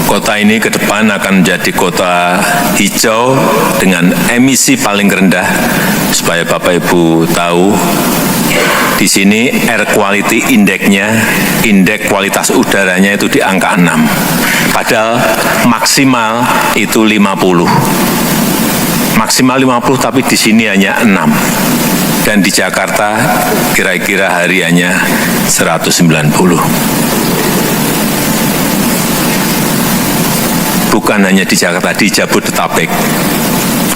Kota ini ke depan akan menjadi kota hijau dengan emisi paling rendah. Supaya Bapak Ibu tahu, di sini air quality index-nya, indeks kualitas udaranya itu di angka 6. Padahal maksimal itu 50. Maksimal 50 tapi di sini hanya 6. Dan di Jakarta kira-kira hariannya 190. Bukan hanya di Jakarta, di Jabodetabek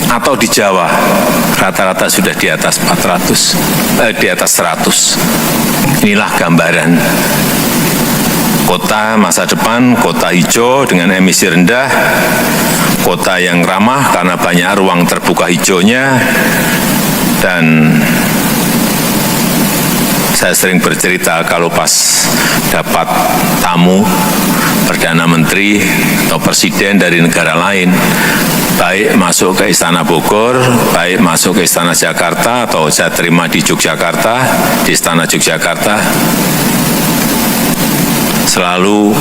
atau di Jawa rata-rata sudah di atas 400, di atas 100. Inilah gambaran kota masa depan, kota hijau dengan emisi rendah, kota yang ramah karena banyak ruang terbuka hijaunya. Dan saya sering bercerita kalau pas dapat tamu Perdana Menteri atau Presiden dari negara lain, baik masuk ke Istana Bogor, baik masuk ke Istana Jakarta, atau saya terima di Yogyakarta, di Istana Yogyakarta, selalu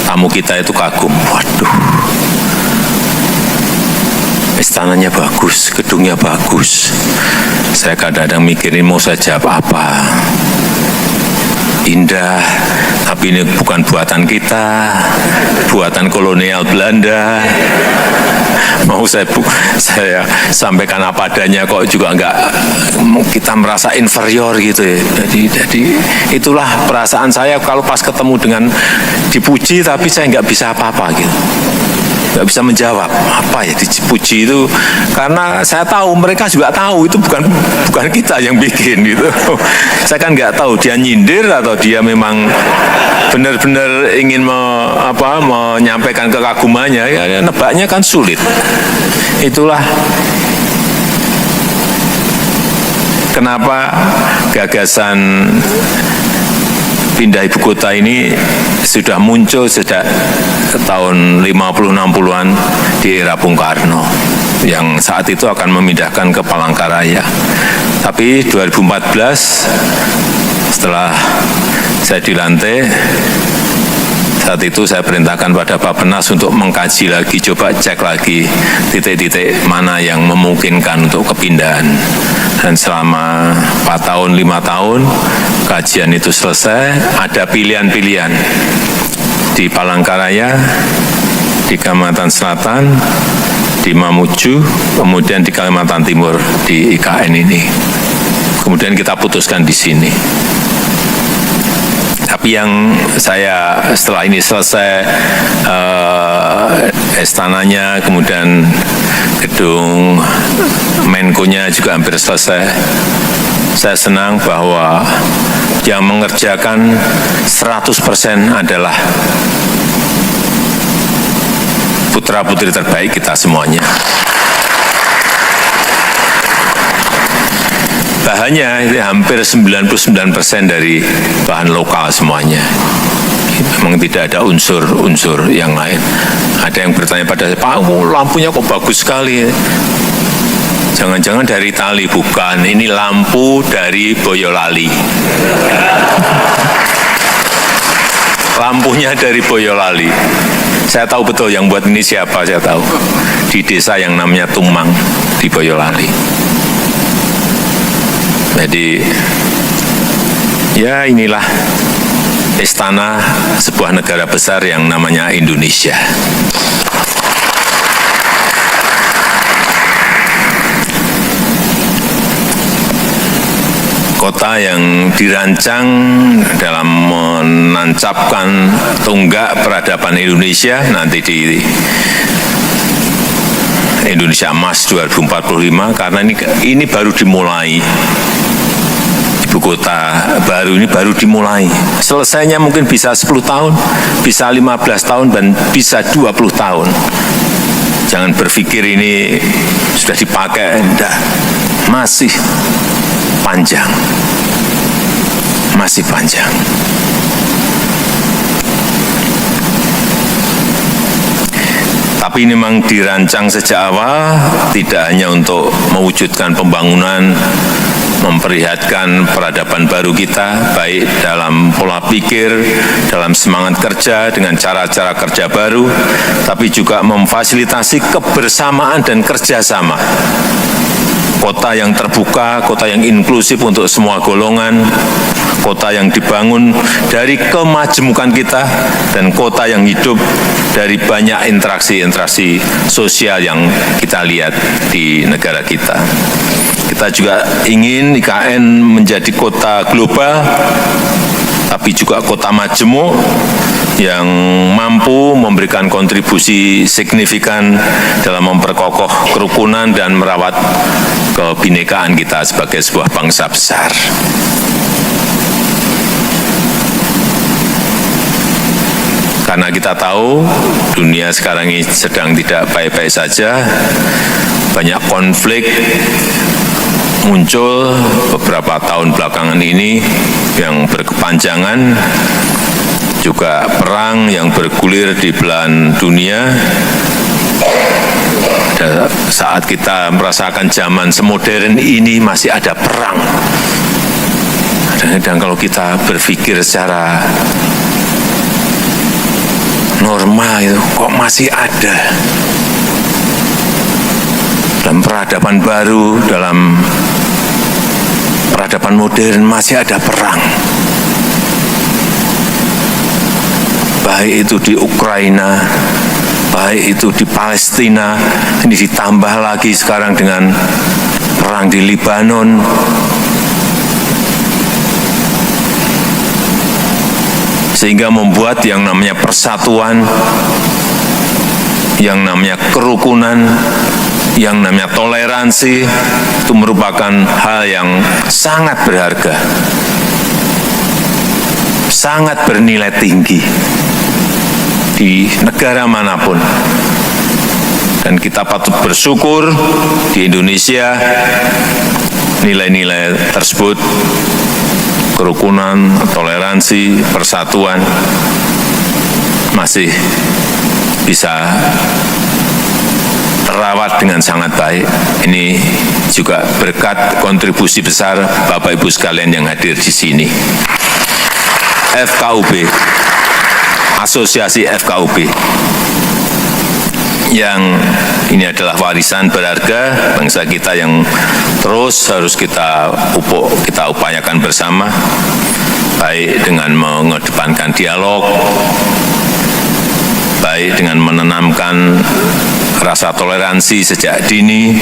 tamu kita itu kagum, waduh, istananya bagus, gedungnya bagus. Saya kadang-kadang mikirin mau saya jawab apa. Indah, tapi ini bukan buatan kita, buatan kolonial Belanda. Mau saya sampaikan apa adanya kok juga enggak, kita merasa inferior gitu ya. Jadi itulah perasaan saya kalau pas ketemu dengan dipuji tapi saya enggak bisa apa-apa gitu. Nggak bisa menjawab apa ya dipuji itu, karena saya tahu mereka juga tahu itu bukan kita yang bikin gitu. Saya kan nggak tahu dia nyindir atau dia memang benar-benar ingin menyampaikan kekagumannya. Ya, nebaknya kan sulit. Itulah kenapa gagasan pindah ibu kota ini sudah muncul sejak tahun 50-60-an di era Bung Karno, yang saat itu akan memindahkan ke Palangkaraya. Tapi 2014 setelah saya dilantik, saat itu saya perintahkan pada Bappenas untuk mengkaji lagi, coba cek lagi titik-titik mana yang memungkinkan untuk kepindahan. Dan selama 4 tahun, 5 tahun, kajian itu selesai, ada pilihan-pilihan di Palangkaraya, di Kalimantan Selatan, di Mamuju, kemudian di Kalimantan Timur, di IKN ini. Kemudian kita putuskan di sini. Tapi yang saya setelah ini selesai istananya, kemudian gedung Menko-nya juga hampir selesai. Saya senang bahwa yang mengerjakan 100% adalah putra-putri terbaik kita semuanya. Bahannya itu hampir 99% dari bahan lokal semuanya. Memang tidak ada unsur-unsur yang lain. Ada yang bertanya pada saya, Pak, lampunya kok bagus sekali. Jangan-jangan dari Itali, bukan. Ini lampu dari Boyolali. Lampunya dari Boyolali. Saya tahu betul yang buat ini siapa, saya tahu. Di desa yang namanya Tumang, di Boyolali. Jadi, ya inilah istana sebuah negara besar yang namanya Indonesia. Kota yang dirancang dalam menancapkan tonggak peradaban Indonesia nanti di Indonesia Emas 2045, karena ini baru dimulai. Ibu kota baru ini baru dimulai. Selesainya mungkin bisa 10 tahun, bisa 15 tahun, dan bisa 20 tahun. Jangan berpikir ini sudah dipakai, enggak. Masih panjang. Masih panjang. Tapi ini memang dirancang sejak awal, tidak hanya untuk mewujudkan pembangunan memperlihatkan peradaban baru kita, baik dalam pola pikir, dalam semangat kerja, dengan cara-cara kerja baru, tapi juga memfasilitasi kebersamaan dan kerjasama. Kota yang terbuka, kota yang inklusif untuk semua golongan, kota yang dibangun dari kemajemukan kita, dan kota yang hidup dari banyak interaksi-interaksi sosial yang kita lihat di negara kita. Kita juga ingin IKN menjadi kota global, tapi juga kota majemuk yang mampu memberikan kontribusi signifikan dalam memperkokoh kerukunan dan merawat kebinekaan kita sebagai sebuah bangsa besar. Karena kita tahu dunia sekarang ini sedang tidak baik-baik saja, banyak konflik muncul beberapa tahun belakangan ini yang berkepanjangan, juga perang yang bergulir di belahan dunia. Saat kita merasakan zaman semodern ini masih ada perang. Dan kalau kita berpikir secara normal itu kok masih ada. Dalam peradaban baru, dalam peradaban modern masih ada perang. Baik itu di Ukraina, baik itu di Palestina, ini ditambah lagi sekarang dengan perang di Lebanon. Sehingga membuat yang namanya persatuan, yang namanya kerukunan, yang namanya toleransi itu merupakan hal yang sangat berharga, sangat bernilai tinggi di negara manapun. Dan kita patut bersyukur di Indonesia nilai-nilai tersebut, kerukunan, toleransi, persatuan masih bisa terawat dengan sangat baik. Ini juga berkat kontribusi besar Bapak Ibu sekalian yang hadir di sini. FKUB, Asosiasi FKUB, yang ini adalah warisan berharga bangsa kita yang terus harus kita upayakan bersama, baik dengan mengedepankan dialog, baik dengan menanamkan rasa toleransi sejak dini,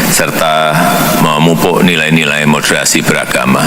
serta memupuk nilai-nilai moderasi beragama.